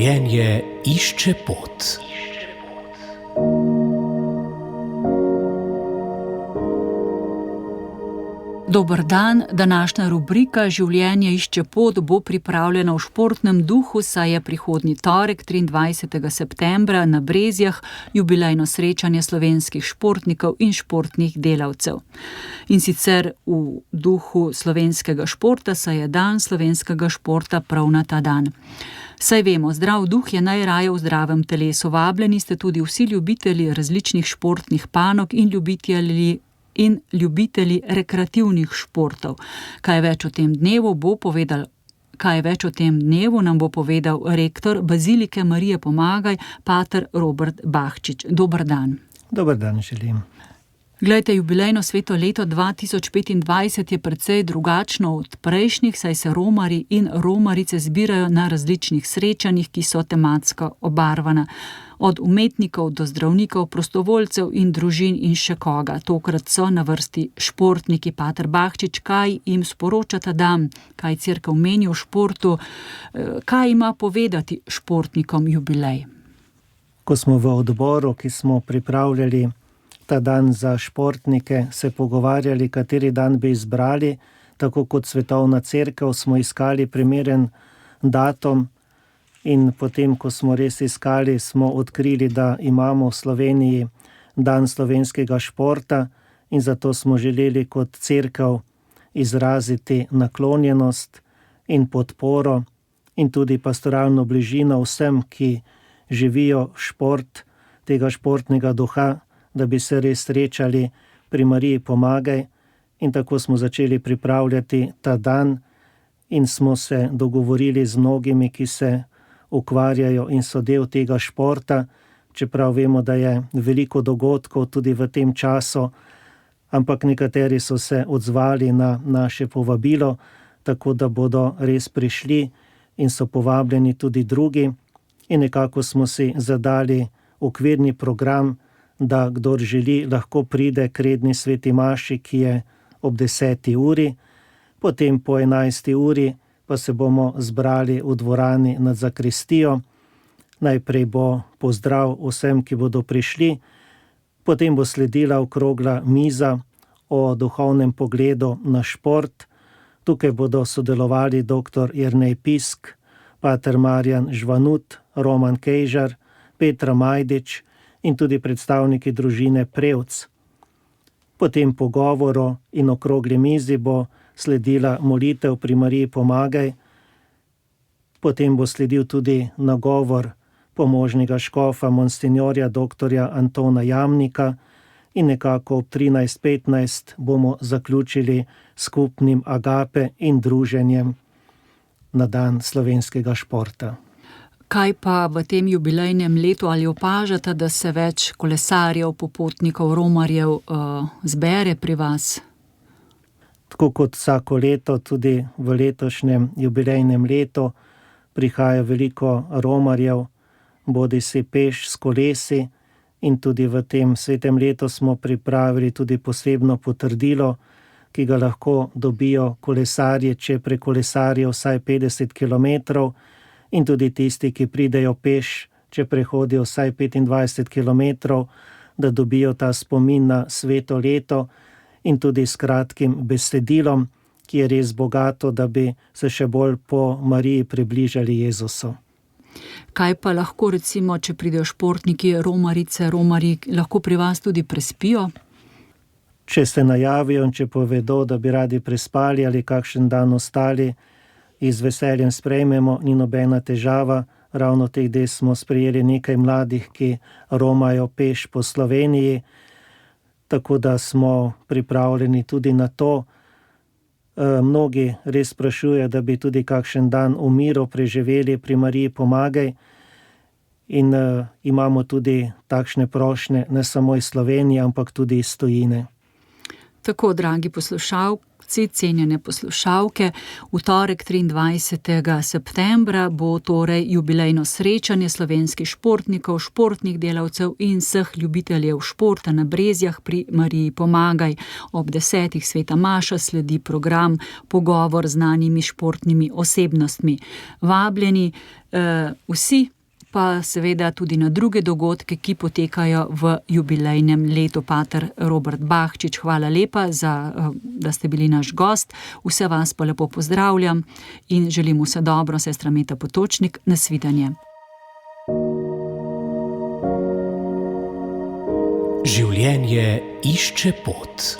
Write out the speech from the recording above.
Življenje išče pot. Dober dan, današnja rubrika Življenje išče pot bo pripravljena v športnem duhu, saj je prihodnji torek, 23. septembra, na Brezjah jubilejno srečanje slovenskih športnikov in športnih delavcev. In sicer v duhu slovenskega športa, saj je dan slovenskega športa prav na ta dan. Saj vemo, zdrav duh je najraje v zdravem telesu. Vabljeni ste tudi vsi ljubitelji različnih športnih panog in ljubitelji rekreativnih športov. Kaj več o tem dnevu nam bo povedal rektor Bazilike Marije Pomagaj, pater Robert Bahčič. Dober dan. Dober dan želim. Glejte, jubilejno sveto leto 2025 je precej drugačno od prejšnjih, saj se romarji in romarice zbirajo na različnih srečanjih, ki so tematsko obarvana. Od umetnikov do zdravnikov, prostovoljcev in družin in še koga. Tokrat so na vrsti športniki. Pater Bahčič, kaj jim sporoča ta dan, kaj cerkev meni o športu, kaj ima povedati športnikom jubilej? Ko smo v odboru, ki smo pripravljali ta dan za športnike, se pogovarjali, kateri dan bi izbrali, tako kot Svetovna cerkev, smo iskali primeren datum. In potem, ko smo res iskali, smo odkrili, da imamo v Sloveniji dan slovenskega športa in zato smo želeli kot cerkev izraziti naklonjenost in podporo in tudi pastoralno bližino vsem, ki živijo šport, tega športnega duha, da bi se res srečali pri Mariji Pomagaj. In tako smo začeli pripravljati ta dan in smo se dogovorili z mnogimi, ki se ukvarjajo in so del tega športa, čeprav vemo, da je veliko dogodkov tudi v tem času, ampak nekateri so se odzvali na naše povabilo, tako da bodo res prišli in so povabljeni tudi drugi. In nekako smo si zadali okvirni program, da kdor želi, lahko pride k redni sveti maši, ki je ob 10. uri, potem po 11. uri pa se bomo zbrali v dvorani nad zakristijo. Najprej bo pozdrav vsem, ki bodo prišli, potem bo sledila okrogla miza o duhovnem pogledu na šport. Tukaj bodo sodelovali dr. Jernej Pisk, pater Marjan Žvanut, Roman Kejžar, Petra Majdič in tudi predstavniki družine Prevc. Potem po govoru in okrogli mizi bo sledila molitev pri Mariji Pomagaj, potem bo sledil tudi nagovor pomožnega škofa monsinjorja dr. Antona Jamnika in nekako ob 13:15 bomo zaključili skupnim agape in druženjem na dan slovenskega športa. Kaj pa v tem jubilejnem letu, ali opažate, da se več kolesarjev, popotnikov, romarjev zbere pri vas? Tako kot vsako leto, tudi v letošnjem jubilejnem letu prihaja veliko romarjev, bodisi peš s kolesi, in tudi v tem svetem letu smo pripravili tudi posebno potrdilo, ki ga lahko dobijo kolesarji, če prekolesarijo vsaj 50 kilometrov, in tudi tisti, ki pridejo peš, če prehodijo vsaj 25 kilometrov, da dobijo ta spomin na sveto leto in tudi s kratkim besedilom, ki je res bogato, da bi se še bolj po Mariji približali Jezusu. Kaj pa lahko recimo, če pridejo športniki, romarji, lahko pri vas tudi prespijo? Če se najavijo in če povedo, da bi radi prespali ali kakšen dan ostali, z veseljem sprejmemo, ni nobena težava. Ravno teh dni smo sprejeli nekaj mladih, ki romajo peš po Sloveniji, tako da smo pripravljeni tudi na to. Mnogi res sprašujejo, da bi tudi kakšen dan v miru preživeli pri Mariji Pomagaj in imamo tudi takšne prošnje ne samo iz Slovenije, ampak tudi iz tujine. Tako, dragi poslušalci, cenjene poslušalke, v torek 23. septembra bo torej jubilejno srečanje slovenskih športnikov, športnih delavcev in vseh ljubiteljev športa na Brezjah pri Mariji Pomagaj. Ob 10. sveta maša sledi program Pogovor z znanimi športnimi osebnostmi. Vabljeni vsi pa seveda tudi na druge dogodke, ki potekajo v jubilejnem letu. Pater Robert Bahčič, hvala lepa, da ste bili naš gost. Vse vas pa lepo pozdravljam in želim vse dobro, sestra Meta Potočnik. Nasvidenje. Življenje išče pot.